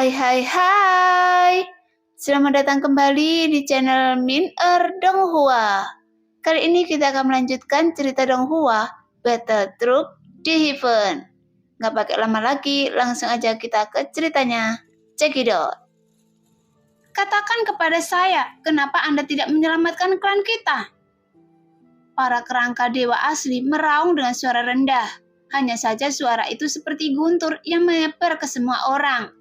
Hai. Selamat datang kembali di channel Min Donghua. Kali ini kita akan melanjutkan cerita Donghua, Battle Troop di Heaven. Gak pakai lama lagi, langsung aja kita ke ceritanya. Check it out. Katakan kepada saya, kenapa Anda tidak menyelamatkan klan kita? Para kerangka dewa asli meraung dengan suara rendah. Hanya saja suara itu seperti guntur yang menyebar ke semua orang.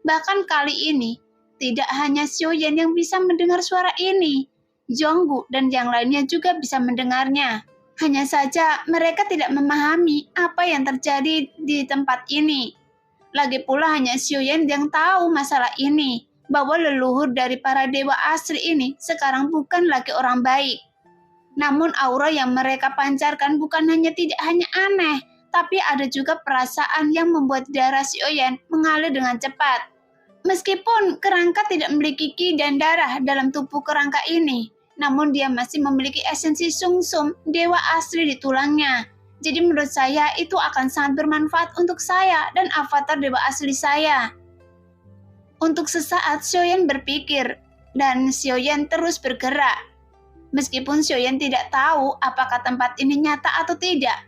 Bahkan kali ini, tidak hanya Xiaoyan yang bisa mendengar suara ini. Zhonggu dan yang lainnya juga bisa mendengarnya. Hanya saja mereka tidak memahami apa yang terjadi di tempat ini. Lagi pula hanya Xiaoyan yang tahu masalah ini, bahwa leluhur dari para dewa asli ini sekarang bukan lagi orang baik. Namun aura yang mereka pancarkan bukan tidak hanya aneh, tapi ada juga perasaan yang membuat darah Xiaoyan mengalir dengan cepat. Meskipun kerangka tidak memiliki ki dan darah dalam tubuh kerangka ini, namun dia masih memiliki esensi sungsum dewa asli di tulangnya. Jadi menurut saya itu akan sangat bermanfaat untuk saya dan avatar dewa asli saya. Untuk sesaat Xiaoyan berpikir, dan Xiaoyan terus bergerak. Meskipun Xiaoyan tidak tahu apakah tempat ini nyata atau tidak,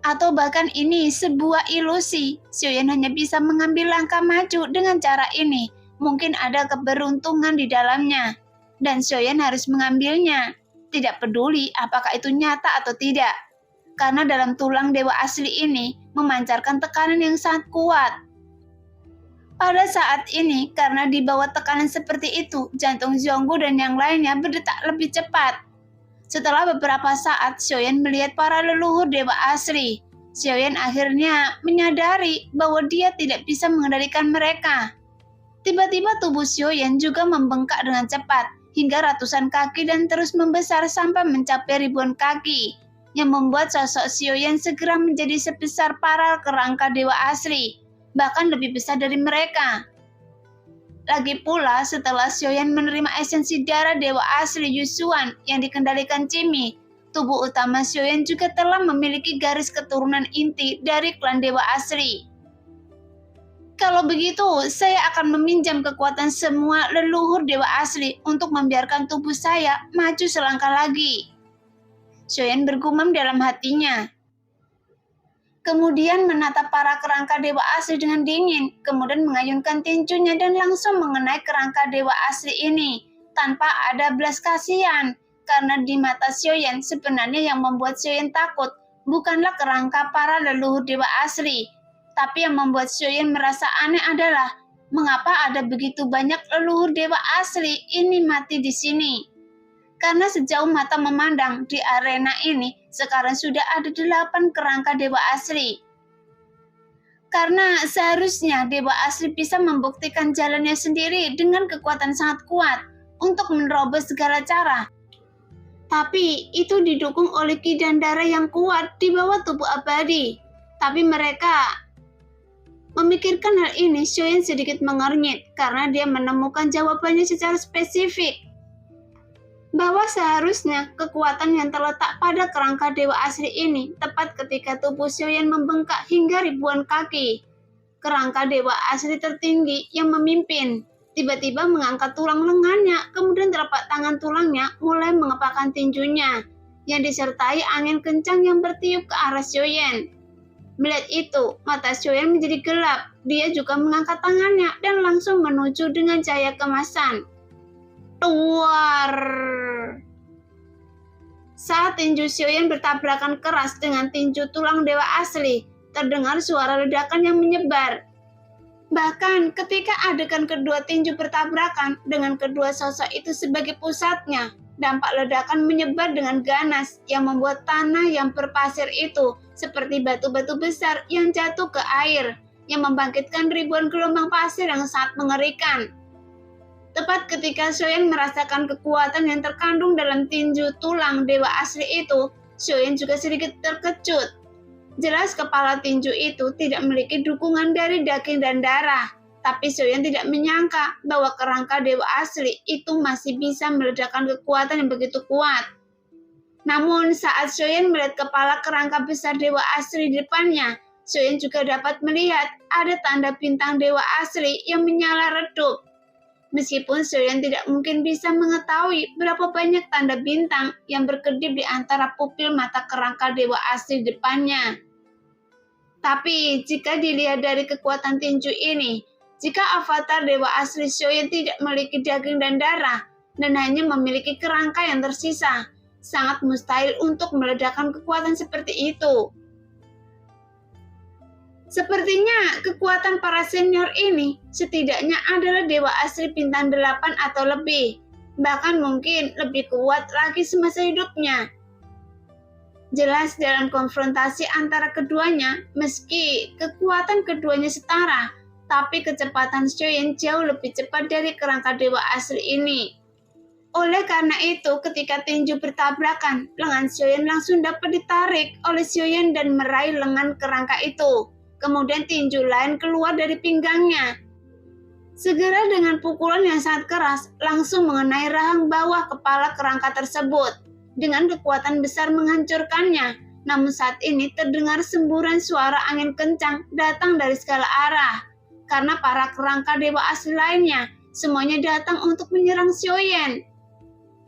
atau bahkan ini sebuah ilusi, Xiaoyan hanya bisa mengambil langkah maju dengan cara ini. Mungkin ada keberuntungan di dalamnya, dan Xiaoyan harus mengambilnya. Tidak peduli apakah itu nyata atau tidak, karena dalam tulang dewa asli ini memancarkan tekanan yang sangat kuat. Pada saat ini, karena di bawah tekanan seperti itu, jantung Zhonggu dan yang lainnya berdetak lebih cepat. Setelah beberapa saat, Xiaoyan melihat para leluhur dewa asli. Xiaoyan akhirnya menyadari bahwa dia tidak bisa mengendalikan mereka. Tiba-tiba tubuh Xiaoyan juga membengkak dengan cepat, hingga ratusan kaki dan terus membesar sampai mencapai ribuan kaki, yang membuat sosok Xiaoyan segera menjadi sebesar para kerangka dewa asli, bahkan lebih besar dari mereka. Lagi pula, setelah Xiaoyan menerima esensi darah dewa asli Yusuan yang dikendalikan Cimi, tubuh utama Xiaoyan juga telah memiliki garis keturunan inti dari klan dewa asli. Kalau begitu, saya akan meminjam kekuatan semua leluhur dewa asli untuk membiarkan tubuh saya maju selangkah lagi. Xiaoyan bergumam dalam hatinya. Kemudian menatap para kerangka dewa asli dengan dingin, kemudian mengayunkan tinjunya dan langsung mengenai kerangka dewa asli ini, tanpa ada belas kasihan, karena di mata Xiaoyan sebenarnya yang membuat Xiaoyan takut bukanlah kerangka para leluhur dewa asli, tapi yang membuat Xiaoyan merasa aneh adalah mengapa ada begitu banyak leluhur dewa asli ini mati di sini. Karena sejauh mata memandang di arena ini, sekarang sudah ada 8 kerangka dewa asli. Karena seharusnya dewa asli bisa membuktikan jalannya sendiri dengan kekuatan sangat kuat untuk menerobos segala cara. Tapi itu didukung oleh ki dan darah yang kuat di bawah tubuh abadi. Tapi mereka memikirkan hal ini, Xiaoyan sedikit mengernyit karena dia menemukan jawabannya secara spesifik. Bahwa seharusnya kekuatan yang terletak pada kerangka dewa asli ini tepat ketika tubuh Xiaoyan membengkak hingga ribuan kaki. Kerangka dewa asli tertinggi yang memimpin tiba-tiba mengangkat tulang lengannya, kemudian telapak tangan tulangnya mulai mengepakkan tinjunya yang disertai angin kencang yang bertiup ke arah Xiaoyan. Melihat itu, mata Xiaoyan menjadi gelap. Dia juga mengangkat tangannya dan langsung menuju dengan cahaya kemasan. Luar. Saat tinju Xiaoyan bertabrakan keras dengan tinju tulang dewa asli, terdengar suara ledakan yang menyebar. Bahkan ketika adegan kedua tinju bertabrakan dengan kedua sosok itu sebagai pusatnya, dampak ledakan menyebar dengan ganas yang membuat tanah yang berpasir itu seperti batu-batu besar yang jatuh ke air, yang membangkitkan ribuan gelombang pasir yang sangat mengerikan. Tepat ketika Xiaoyan merasakan kekuatan yang terkandung dalam tinju tulang dewa asli itu, Xiaoyan juga sedikit terkejut. Jelas kepala tinju itu tidak memiliki dukungan dari daging dan darah, tapi Xiaoyan tidak menyangka bahwa kerangka dewa asli itu masih bisa meledakkan kekuatan yang begitu kuat. Namun saat Xiaoyan melihat kepala kerangka besar dewa asli di depannya, Xiaoyan juga dapat melihat ada tanda bintang dewa asli yang menyala redup. Meskipun Xiaoyan tidak mungkin bisa mengetahui berapa banyak tanda bintang yang berkedip di antara pupil mata kerangka dewa asli depannya. Tapi jika dilihat dari kekuatan tinju ini, jika avatar dewa asli Xiaoyan tidak memiliki daging dan darah, dan hanya memiliki kerangka yang tersisa, sangat mustahil untuk meledakkan kekuatan seperti itu. Sepertinya kekuatan para senior ini setidaknya adalah dewa asli bintang 8 atau lebih, bahkan mungkin lebih kuat lagi semasa hidupnya. Jelas dalam konfrontasi antara keduanya, meski kekuatan keduanya setara, tapi kecepatan Xiaoyan jauh lebih cepat dari kerangka dewa asli ini. Oleh karena itu, ketika tinju bertabrakan, lengan Xiaoyan langsung dapat ditarik oleh Xiaoyan dan meraih lengan kerangka itu. Kemudian tinju lain keluar dari pinggangnya. Segera dengan pukulan yang sangat keras, langsung mengenai rahang bawah kepala kerangka tersebut. Dengan kekuatan besar menghancurkannya, namun saat ini terdengar semburan suara angin kencang datang dari segala arah. Karena para kerangka dewa asli lainnya, semuanya datang untuk menyerang Xiaoyan.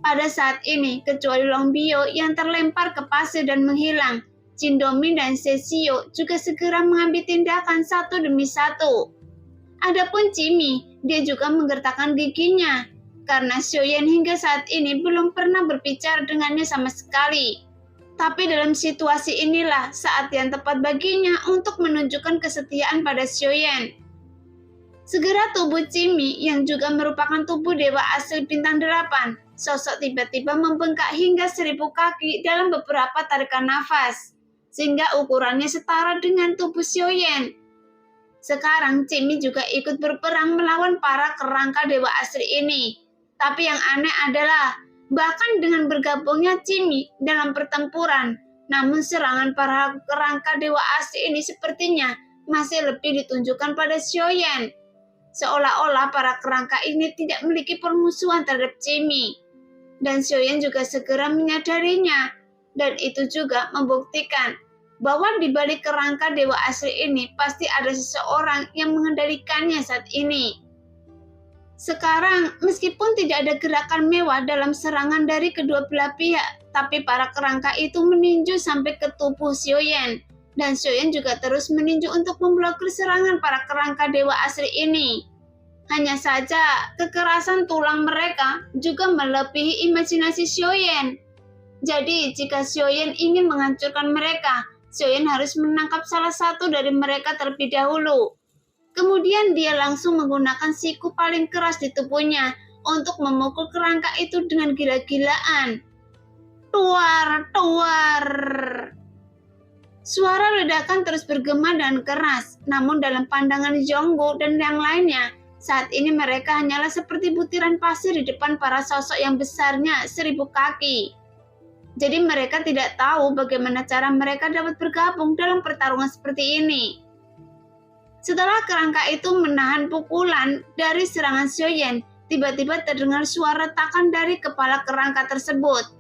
Pada saat ini, kecuali Long Biao yang terlempar ke pasir dan menghilang, Jin Domin dan Sesio juga segera mengambil tindakan satu demi satu. Adapun Jimmy, dia juga menggertakkan giginya, karena Xiaoyan hingga saat ini belum pernah berbicara dengannya sama sekali. Tapi dalam situasi inilah saat yang tepat baginya untuk menunjukkan kesetiaan pada Xiaoyan. Segera tubuh Jimmy yang juga merupakan tubuh dewa asli bintang 8, sosok tiba-tiba membengkak hingga 1000 kaki dalam beberapa tarikan nafas, sehingga ukurannya setara dengan tubuh Xiaoyan. Sekarang Jimmy juga ikut berperang melawan para kerangka dewa asli ini. Tapi yang aneh adalah, bahkan dengan bergabungnya Jimmy dalam pertempuran, namun serangan para kerangka dewa asli ini sepertinya masih lebih ditunjukkan pada Xiaoyan. Seolah-olah para kerangka ini tidak memiliki permusuhan terhadap Jimmy. Dan Xiaoyan juga segera menyadarinya, dan itu juga membuktikan bahwa di balik kerangka dewa asli ini pasti ada seseorang yang mengendalikannya saat ini. Sekarang, meskipun tidak ada gerakan mewah dalam serangan dari kedua belah pihak, tapi para kerangka itu meninju sampai ke tubuh Xiaoyan, dan Xiaoyan juga terus meninju untuk memblokir serangan para kerangka dewa asli ini. Hanya saja, kekerasan tulang mereka juga melebihi imajinasi Xiaoyan. Jadi, jika Xiaoyan ingin menghancurkan mereka, Xiaoyan harus menangkap salah satu dari mereka terlebih dahulu. Kemudian dia langsung menggunakan siku paling keras di tubuhnya untuk memukul kerangka itu dengan gila-gilaan. Tuar, tuar. Suara ledakan terus bergema dan keras, namun dalam pandangan Zhonggu dan yang lainnya, saat ini mereka hanyalah seperti butiran pasir di depan para sosok yang besarnya 1000 kaki. Jadi mereka tidak tahu bagaimana cara mereka dapat bergabung dalam pertarungan seperti ini. Setelah kerangka itu menahan pukulan dari serangan Xiaoyan, tiba-tiba terdengar suara retakan dari kepala kerangka tersebut.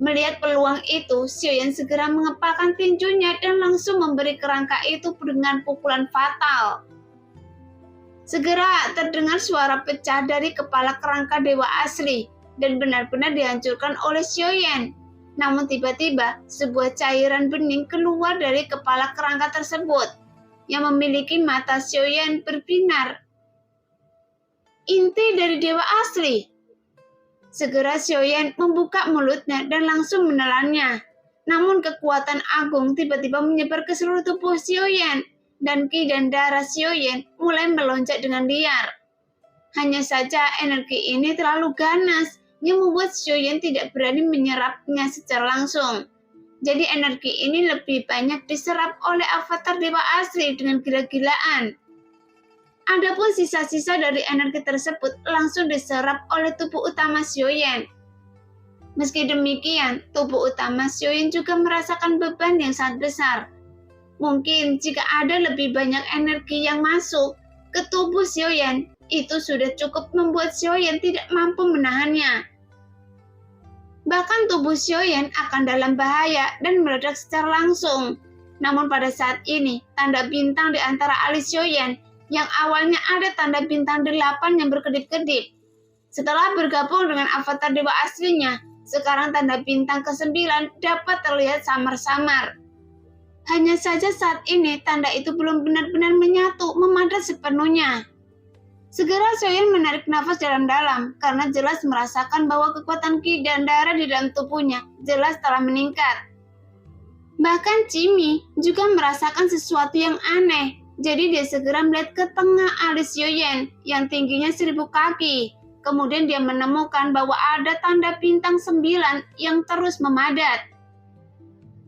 Melihat peluang itu, Xiaoyan segera mengepalkan tinjunya dan langsung memberi kerangka itu dengan pukulan fatal. Segera terdengar suara pecah dari kepala kerangka dewa asli dan benar-benar dihancurkan oleh Xiaoyan. Namun tiba-tiba sebuah cairan bening keluar dari kepala kerangka tersebut yang memiliki mata Xiaoyan berbinar. Inti dari dewa asli. Segera Xiaoyan membuka mulutnya dan langsung menelannya. Namun kekuatan agung tiba-tiba menyebar ke seluruh tubuh Xiaoyan dan ki dan darah Xiaoyan mulai melonjak dengan liar. Hanya saja energi ini terlalu ganas yang membuat Xiaoyan tidak berani menyerapnya secara langsung. Jadi energi ini lebih banyak diserap oleh avatar dewa asli dengan gila-gilaan. Adapun sisa-sisa dari energi tersebut langsung diserap oleh tubuh utama Xiaoyan. Meski demikian, tubuh utama Xiaoyan juga merasakan beban yang sangat besar. Mungkin jika ada lebih banyak energi yang masuk ke tubuh Xiaoyan, itu sudah cukup membuat Xiaoyan tidak mampu menahannya. Bahkan tubuh Xiaoyan akan dalam bahaya dan meledak secara langsung. Namun pada saat ini, tanda bintang di antara alis Xiaoyan yang awalnya ada tanda bintang 8 yang berkedip-kedip. Setelah bergabung dengan avatar dewa aslinya, sekarang tanda bintang ke-9 dapat terlihat samar-samar. Hanya saja saat ini tanda itu belum benar-benar menyatu, memadat sepenuhnya. Segera Xiaoyan menarik nafas dalam-dalam karena jelas merasakan bahwa kekuatan ki dan darah di dalam tubuhnya jelas telah meningkat. Bahkan Jimmy juga merasakan sesuatu yang aneh. Jadi dia segera melihat ke tengah alis Xiaoyan yang tingginya 1000 kaki. Kemudian dia menemukan bahwa ada tanda bintang 9 yang terus memadat.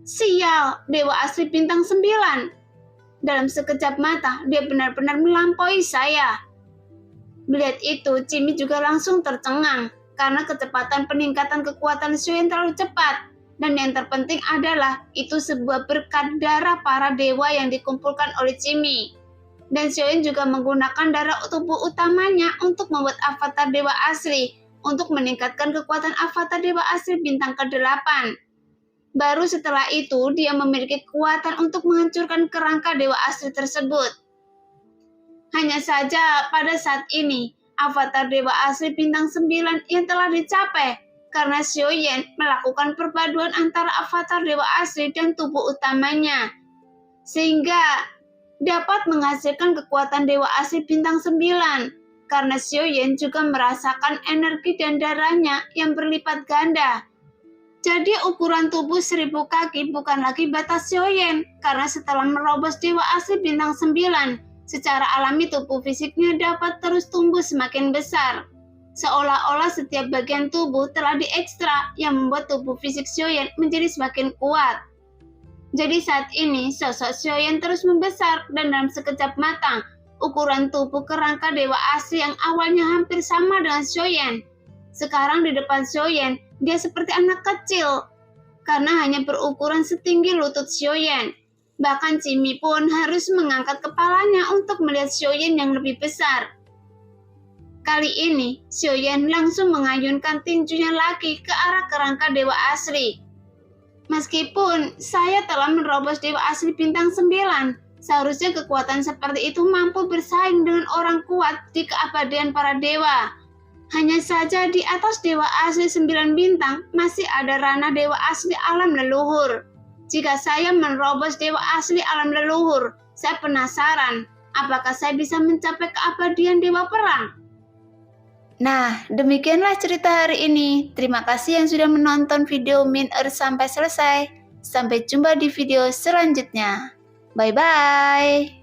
Sial, dewa asli bintang 9. Dalam sekejap mata, dia benar-benar melampaui saya. Melihat itu, Jimmy juga langsung tercengang karena kecepatan peningkatan kekuatan Xiaoyan terlalu cepat. Dan yang terpenting adalah itu sebuah berkat darah para dewa yang dikumpulkan oleh Jimmy. Dan Xiaoyan juga menggunakan darah tubuh utamanya untuk membuat avatar dewa asli, untuk meningkatkan kekuatan avatar dewa asli bintang ke-8. Baru setelah itu, dia memiliki kekuatan untuk menghancurkan kerangka dewa asli tersebut. Hanya saja pada saat ini, avatar dewa asli bintang 9 yang telah dicapai karena Xiaoyan melakukan perpaduan antara avatar dewa asli dan tubuh utamanya, sehingga dapat menghasilkan kekuatan dewa asli bintang 9, karena Xiaoyan juga merasakan energi dan darahnya yang berlipat ganda. Jadi ukuran tubuh 1000 kaki bukan lagi batas Xiaoyan, karena setelah merobos dewa asli bintang 9, secara alami tubuh fisiknya dapat terus tumbuh semakin besar. Seolah-olah setiap bagian tubuh telah diekstrak yang membuat tubuh fisik Xiaoyan menjadi semakin kuat. Jadi saat ini sosok Xiaoyan terus membesar dan dalam sekejap mata, ukuran tubuh kerangka dewa asli yang awalnya hampir sama dengan Xiaoyan. Sekarang di depan Xiaoyan, dia seperti anak kecil karena hanya berukuran setinggi lutut Xiaoyan. Bahkan Jimmy pun harus mengangkat kepalanya untuk melihat Xiaoyan yang lebih besar. Kali ini, Xiaoyan langsung mengayunkan tinjunya lagi ke arah kerangka dewa asli. Meskipun saya telah menerobos dewa asli bintang 9, seharusnya kekuatan seperti itu mampu bersaing dengan orang kuat di keabadian para dewa. Hanya saja di atas dewa asli 9 bintang masih ada ranah dewa asli alam leluhur. Jika saya menerobos dewa asli alam leluhur, saya penasaran apakah saya bisa mencapai keabadian dewa perang. Nah, demikianlah cerita hari ini. Terima kasih yang sudah menonton video Min Earth sampai selesai. Sampai jumpa di video selanjutnya. Bye-bye.